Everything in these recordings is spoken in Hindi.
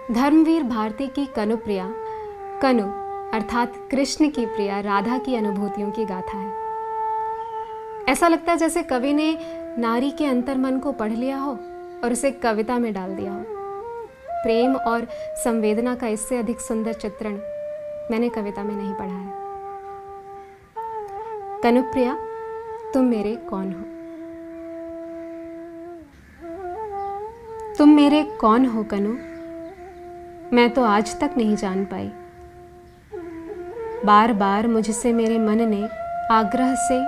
धर्मवीर भारती की कनुप्रिया, कनु अर्थात कृष्ण की प्रिया राधा की अनुभूतियों की गाथा है। ऐसा लगता है जैसे कवि ने नारी के अंतर्मन को पढ़ लिया हो और उसे कविता में डाल दिया हो। प्रेम और संवेदना का इससे अधिक सुंदर चित्रण मैंने कविता में नहीं पढ़ा है। कनुप्रिया, तुम मेरे कौन हो? तुम मेरे कौन हो कनु? मैं तो आज तक नहीं जान पाई। बार बार मुझसे मेरे मन ने आग्रह से,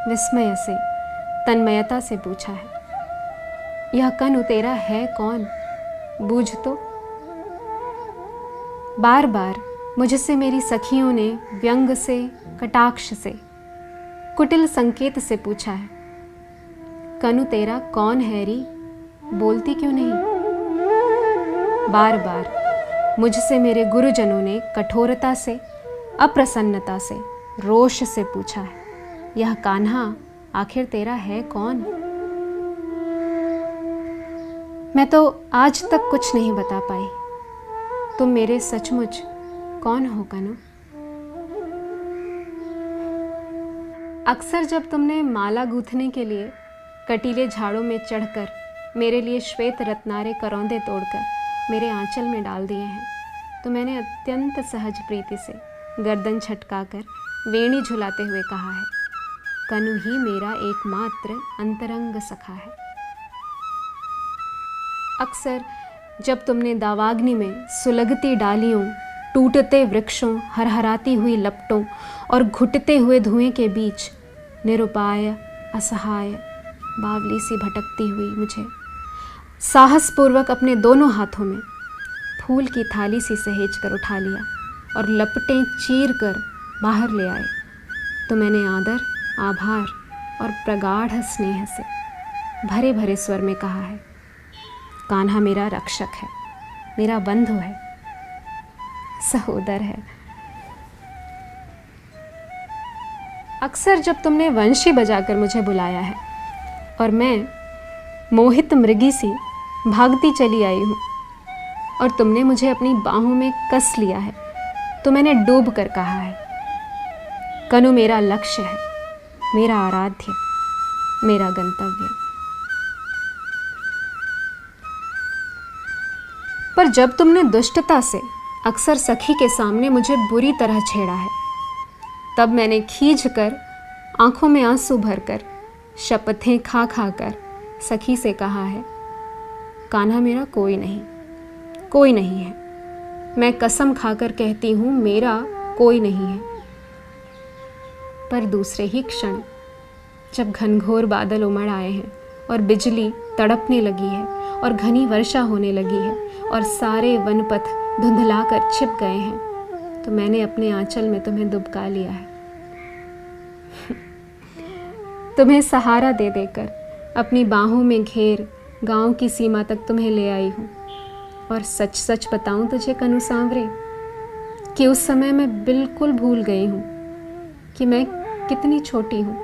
विस्मय से, तन्मयता से पूछा है, यह कनु तेरा है कौन? बूझ तो। बार बार मुझसे मेरी सखियों ने व्यंग से, कटाक्ष से, कुटिल संकेत से पूछा है, कनु तेरा कौन है री? बोलती क्यों नहीं? बार बार मुझसे मेरे गुरुजनों ने कठोरता से, अप्रसन्नता से, रोष से पूछा है, यह कान्हा आखिर तेरा है कौन? मैं तो आज तक कुछ नहीं बता पाई। तुम मेरे सचमुच कौन हो कनु? अक्सर जब तुमने माला गूंथने के लिए कटीले झाड़ों में चढ़कर मेरे लिए श्वेत रत्नारे करौंदे तोड़कर मेरे आंचल में डाल दिए हैं, तो मैंने अत्यंत सहज प्रीति से गर्दन छटकाकर वेणी झुलाते हुए कहा है, कनु ही मेरा एकमात्र अंतरंग सखा है। अक्सर जब तुमने दावाग्नि में सुलगती डालियों, टूटते वृक्षों, हरहराती हुई लपटों और घुटते हुए धुएं के बीच निरुपाय, असहाय, बावली सी भटकती हुई मुझे साहसपूर्वक अपने दोनों हाथों में फूल की थाली सी सहेज कर उठा लिया और लपटें चीर कर बाहर ले आए, तो मैंने आदर, आभार और प्रगाढ़ स्नेह से भरे भरे स्वर में कहा है, कान्हा मेरा रक्षक है, मेरा बंधु है, सहोदर है। अक्सर जब तुमने वंशी बजाकर मुझे बुलाया है और मैं मोहित मृगी सी भागती चली आई हूँ और तुमने मुझे अपनी बाहों में कस लिया है, तो मैंने डूब कर कहा है, कनु मेरा लक्ष्य है, मेरा आराध्य, मेरा गंतव्य। पर जब तुमने दुष्टता से अक्सर सखी के सामने मुझे बुरी तरह छेड़ा है, तब मैंने खींच कर, आंखों में आंसू भरकर, शपथें खा खा कर सखी से कहा है, कान्हा मेरा कोई नहीं, कोई नहीं है। मैं कसम खाकर कहती हूँ, मेरा कोई नहीं है। पर दूसरे ही क्षण जब घनघोर बादल उमड़ आए हैं और बिजली तड़पने लगी है और घनी वर्षा होने लगी है और सारे वनपथ धुंधला कर छिप गए हैं, तो मैंने अपने आंचल में तुम्हें दुबका लिया है। तुम्हें सहारा दे देकर अपनी बाहों में घेर गांव की सीमा तक तुम्हें ले आई हूँ। और सच सच बताऊं तुझे कनु सांवरे, कि उस समय मैं बिल्कुल भूल गई हूँ कि मैं कितनी छोटी हूँ।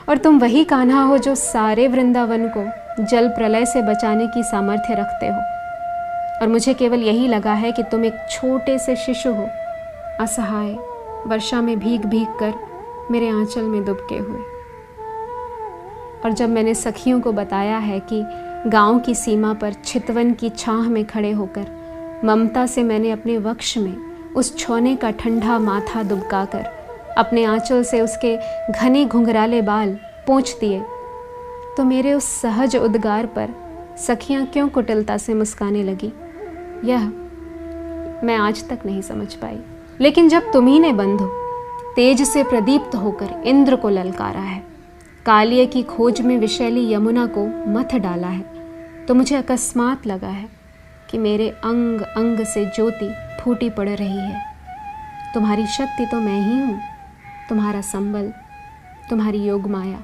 और तुम वही कान्हा हो जो सारे वृंदावन को जल प्रलय से बचाने की सामर्थ्य रखते हो, और मुझे केवल यही लगा है कि तुम एक छोटे से शिशु हो, असहाय, वर्षा में भीग भीग कर मेरे आंचल में दुबके हुए। और जब मैंने सखियों को बताया है कि गांव की सीमा पर चितवन की छाह में खड़े होकर ममता से मैंने अपने वक्ष में उस छौने का ठंडा माथा दुबकाकर अपने आंचल से उसके घने घुंघराले बाल पोंछ दिए, तो मेरे उस सहज उद्गार पर सखियां क्यों कुटिलता से मुस्काने लगी, यह मैं आज तक नहीं समझ पाई। लेकिन जब तुम्ही ने बंधु तेज से प्रदीप्त होकर इंद्र को ललकारा है, कालिये की खोज में विशैली यमुना को मथ डाला है, तो मुझे अकस्मात लगा है कि मेरे अंग अंग से ज्योति फूटी पड़ रही है। तुम्हारी शक्ति तो मैं ही हूँ, तुम्हारा संबल, तुम्हारी योग माया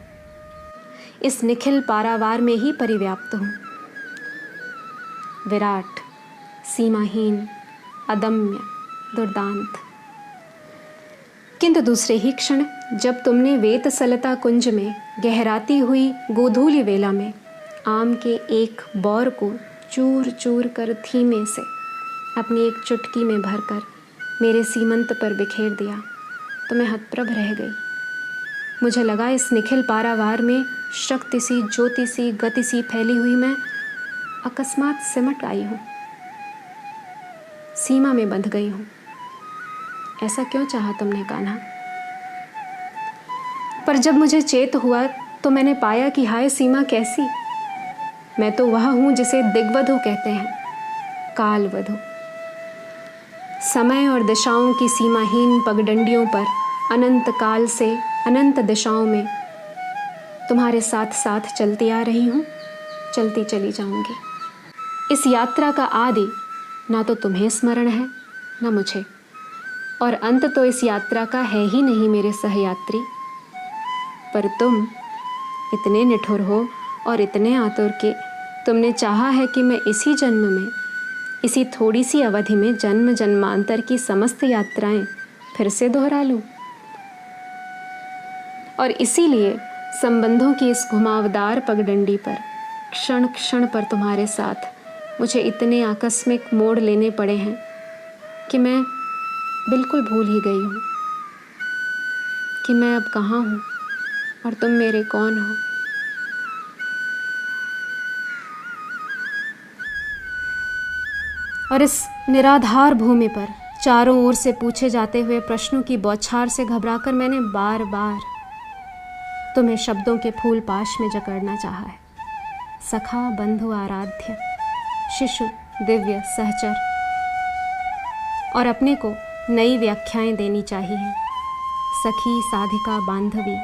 इस निखिल पारावार में ही परिव्याप्त हूँ। विराट, सीमाहीन, अदम्य, दुर्दांत। किंतु दूसरे ही क्षण जब तुमने वेतसलता कुंज में गहराती हुई गोधूली वेला में आम के एक बौर को चूर चूर कर धीमे से अपनी एक चुटकी में भरकर मेरे सीमंत पर बिखेर दिया तो मैं हतप्रभ रह गई। मुझे लगा इस निखिल पारावार में शक्ति सी, ज्योति सी, गति सी फैली हुई मैं अकस्मात सिमट आई हूँ, सीमा में बंध गई हूँ। ऐसा क्यों चाहा तुमने कान्हा? पर जब मुझे चेत हुआ तो मैंने पाया कि हाय सीमा कैसी, मैं तो वह हूँ जिसे दिग्वधु कहते हैं, कालवधु। समय और दिशाओं की सीमाहीन पगडंडियों पर अनंत काल से अनंत दिशाओं में तुम्हारे साथ साथ चलती आ रही हूँ, चलती चली जाऊंगी। इस यात्रा का आदि ना तो तुम्हें स्मरण है ना मुझे, और अंत तो इस यात्रा का है ही नहीं मेरे सहयात्री। पर तुम इतने निठुर हो और इतने आतुर कि तुमने चाहा है कि मैं इसी जन्म में, इसी थोड़ी सी अवधि में जन्म जन्मांतर की समस्त यात्राएं फिर से दोहरा लूं। और इसीलिए संबंधों की इस घुमावदार पगडंडी पर क्षण क्षण पर तुम्हारे साथ मुझे इतने आकस्मिक मोड़ लेने पड़े हैं कि मैं बिल्कुल भूल ही गई हूँ कि मैं अब कहाँ हूँ और तुम मेरे कौन हो। और इस निराधार भूमि पर चारों ओर से पूछे जाते हुए प्रश्नों की बौछार से घबराकर मैंने बार बार तुम्हें शब्दों के फूल पाश में जकड़ना चाहा है। सखा, बंधु, आराध्य, शिशु, दिव्य, सहचर, और अपने को नई व्याख्याएं देनी चाहिए। सखी, साधिका, बांधवी,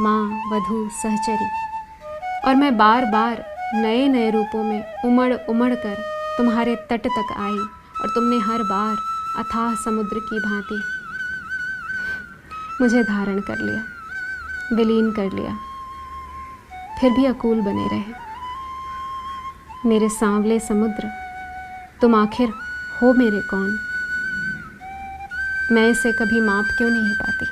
माँ, वधू, सहचरी। और मैं बार बार नए नए रूपों में उमड़ उमड़ कर तुम्हारे तट तक आई और तुमने हर बार अथाह समुद्र की भांति मुझे धारण कर लिया, विलीन कर लिया, फिर भी अकूल बने रहे। मेरे सांवले समुद्र, तुम आखिर हो मेरे कौन? मैं इसे कभी माप क्यों नहीं पाती?